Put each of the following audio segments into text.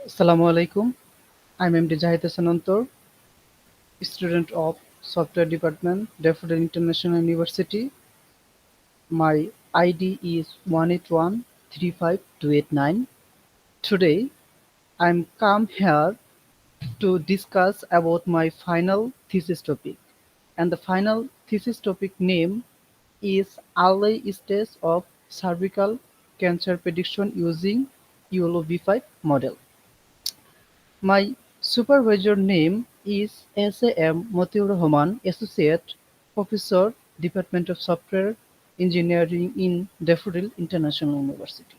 Assalamu alaikum. I'm MD Jahid Sanantor, student of Software Department, Daffodil International University. My ID is 181 35289. Today, I'm come here to discuss about my final thesis topic. And the final thesis topic name is early stage of cervical cancer prediction using ULO-V5 model. My supervisor name is S.A.M. Motiur Rahman, Associate Professor, Department of Software Engineering in Daffodil International University.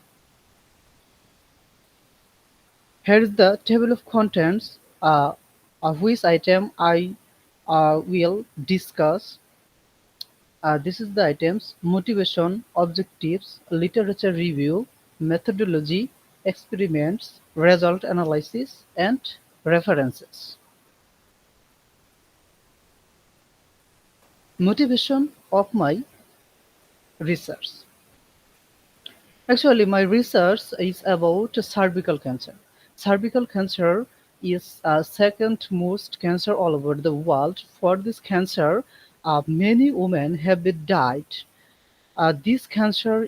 Here is the table of contents of which item I will discuss. This is the items: motivation, objectives, literature review, methodology, experiments, result analysis, and references. Motivation of my research. Actually, my research is about cervical cancer. Cervical cancer is second most cancer all over the world. For this cancer, many women have been died. This cancer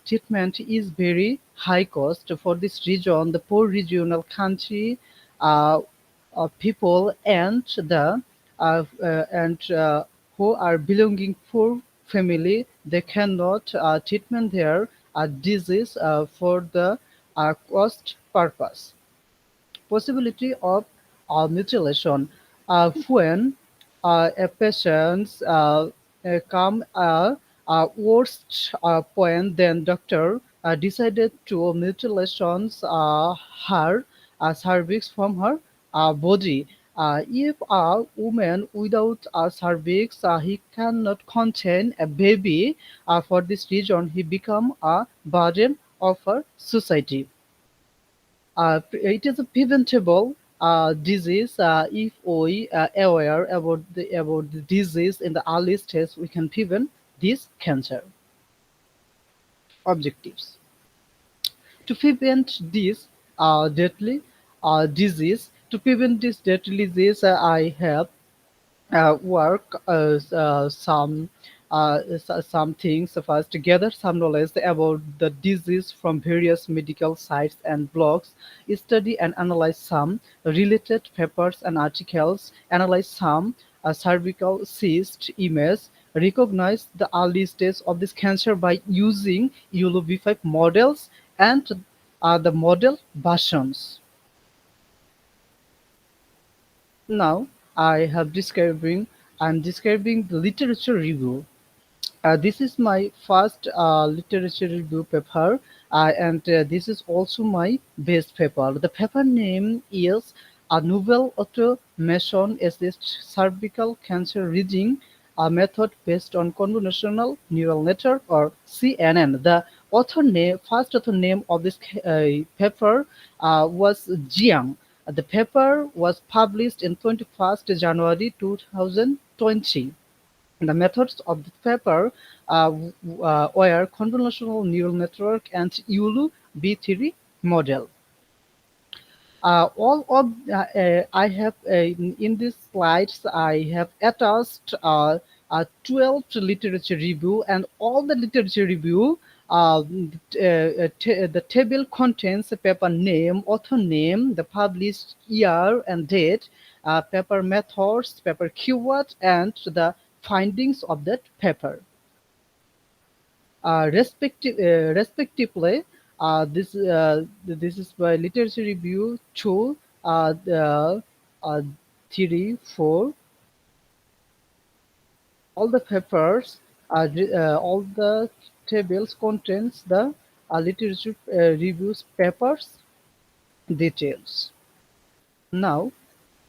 treatment is very high cost for this region, the poor regional country uh, people and who are belonging poor family. They cannot treatment their disease for the cost purpose. Possibility of mutilation when a patient come worst point, then doctor decided to mutilations her cervix from her body. If a woman without a cervix, he cannot contain a baby. For this reason, he become a burden of our society. It is a preventable disease if we are aware about the disease in the early stage. We can prevent this cancer. Objectives: to prevent this deadly disease. To prevent this deadly disease, I have work some things. First, to gather some knowledge about the disease from various medical sites and blogs, study and analyze some related papers and articles, analyze some cervical cyst image, recognize the early stage of this cancer by using ULO-V5 models and the model versions. Now I'm describing the literature review. This is my first literature review paper, and this is also my best paper. The paper name is A Novel Automation Assist Cervical Cancer Reading, a method based on convolutional neural network, or CNN. The first author name of this paper was Jiang. The paper was published in 21st January 2020. The methods of the paper were convolutional neural network and ULU-V3 model. All of I have in these slides I have attached 12 literature review, and all the literature review the table contains the paper name, author name, the published year and date, paper methods, paper keyword, and the findings of that paper. Respectively, this is by literature review 2, the 3, 4. All the papers, all the tables contains the literature reviews papers details. Now,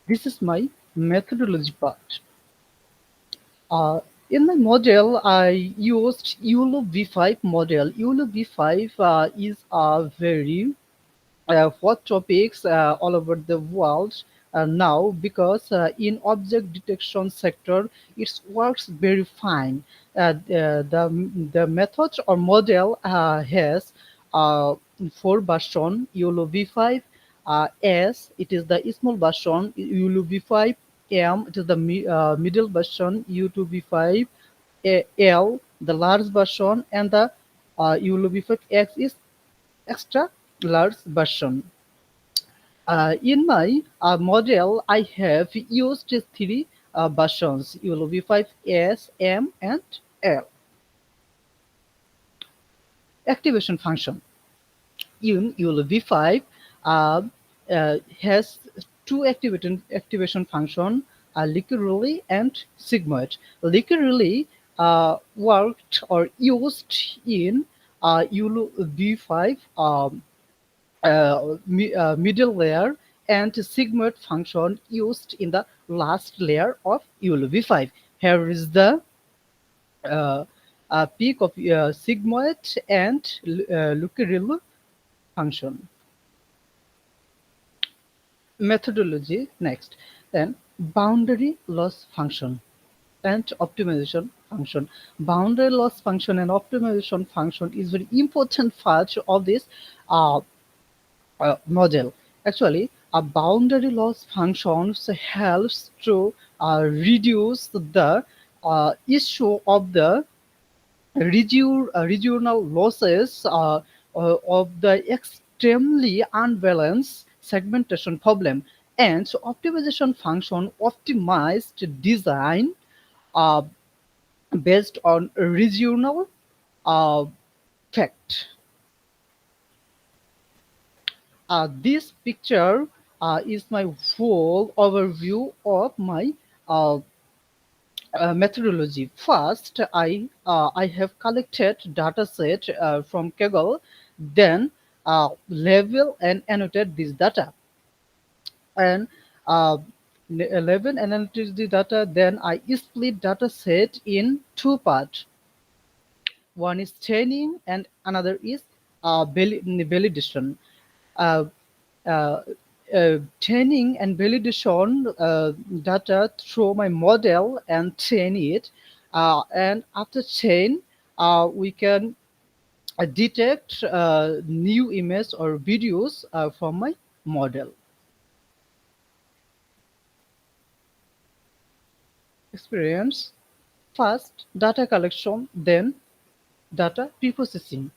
this is my methodology part. Uh, in my model, I used ULO V5 model. ULO V5 is a very hot topics all over the world now, because in object detection sector it works very fine. The method or model has 4 version: ULO V5, S, it is the small version. ULB5 M, it is the middle version. U2B5 L, the large version, and the ULB5 X is extra large version. In my model, I have used three versions: ULB5S, M, and L. Activation function in ULB5 uh, has two activation function, liquid relay and sigmoid. Liquid relay worked or used in ULB5 middle layer, and sigmoid function used in the last layer of ULB5. Here is the uh, peak of sigmoid and Luckerello function. Methodology next. Then boundary loss function and optimization function. Boundary loss function and optimization function is very important part of this uh, model. Actually, a boundary loss functions helps to reduce the issue of the regional losses of the extremely unbalanced segmentation problem, and so optimization function optimized design uh, based on regional uh, fact. This picture is my full overview of my uh, methodology. First, I have collected data set from Kaggle, then label and annotate this data, and uh, label and annotate the data. Then I split data set in two parts. One is training and another is validation. Uh, uh, Training and validation data through my model and train it. And after train, we can detect new images or videos from my model. Experience. First, data collection, then data preprocessing.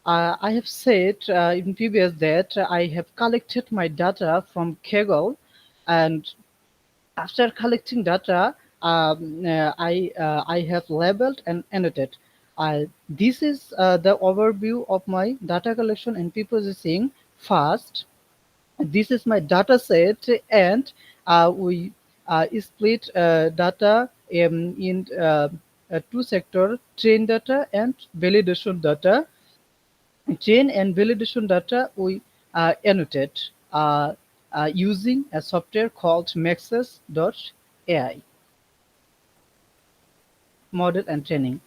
I have said in previous that I have collected my data from Kaggle, and after collecting data, I have labeled and annotated. This is the overview of my data collection and preprocessing. First, this is my data set, and we split data in two sectors: train data and validation data. Train and validation data we annotate using a software called Maxes.ai. Model and training.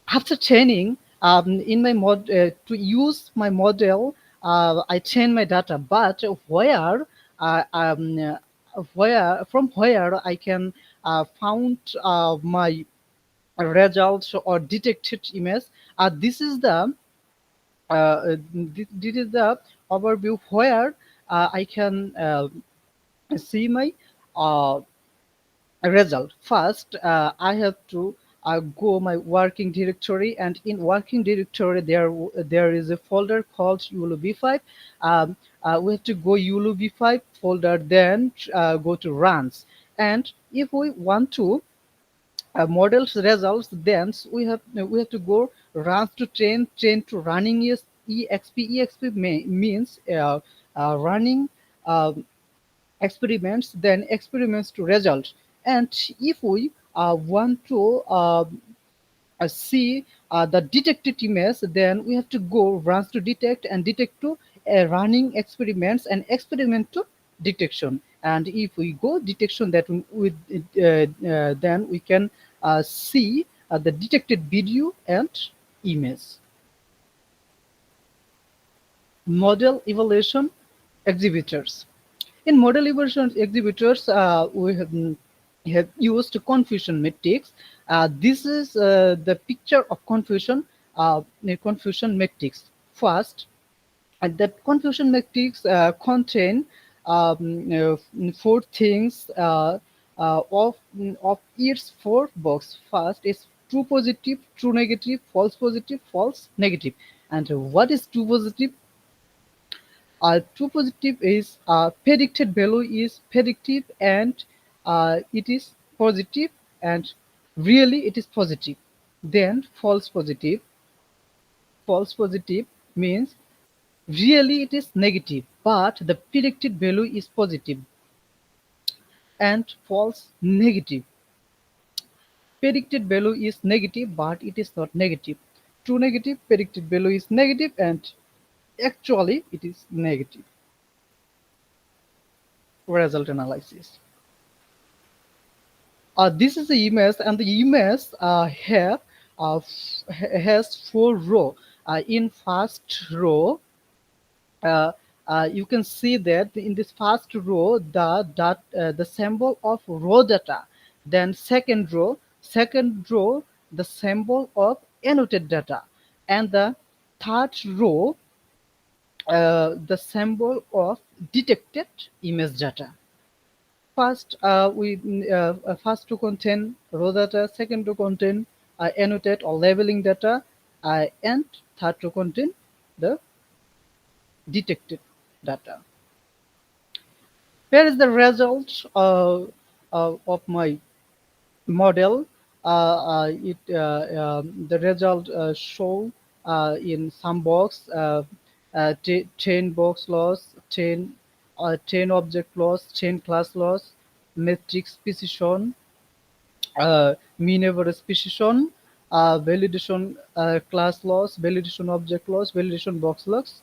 After training, in my to use my model, I train my data. But uh, um, from where I can found my results or detected image. This is the this is the overview where I can see my uh, result. First, I have to go my working directory, and in working directory there is a folder called ULB5. We have to go ULB5 folder, then go to runs. And if we want to models results, then we have to go runs to train to running is exp means running um, experiments, then experiments to result. And if we want to see the detected image, then we have to go runs to detect and detect to running experiments and experiment to detection. And if we go detection, that with then we can see the detected video and image. Model evaluation exhibitors. In model evaluation exhibitors, we have used confusion metrics. This is the picture of confusion matrix. First, And that confusion matrix contain four things of its four box. First is true positive, true negative, false negative. And what is true positive? True positive is predicted value is predictive and it is positive and really it is positive. Then false positive means really it is negative, but the predicted value is positive. And false negative. Predicted value is negative, but it is not negative. True negative, predicted value is negative, and actually it is negative. Result analysis. This is the image, and the image has four row. In first row, uh, you can see that in this first row the symbol of raw data, then second row the symbol of annotated data, and the third row the symbol of detected image data. First to contain raw data, second to contain annotate or labeling data, and third to contain the detected data. Here is the result of my model. The result show in some box 10 box loss, 10 object loss, 10 class loss, matrix precision, mean average precision, validation class loss, validation object loss, validation box loss,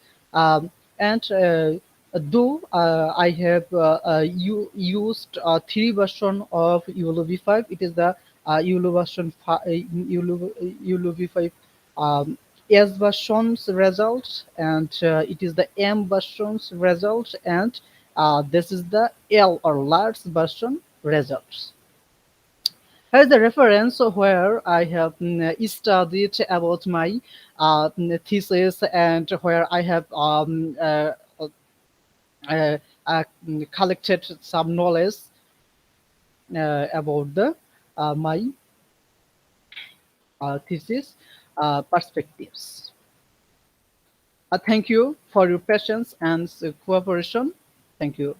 and though I have used three version of YOLO V5, it is the YOLO version YOLO V5 S version's results, and it is the M version's results, and this is the L or large version results. Here's the reference where I have studied about my thesis, and where I have uh, collected some knowledge about the my thesis perspectives. Thank you for your patience and cooperation. Thank you.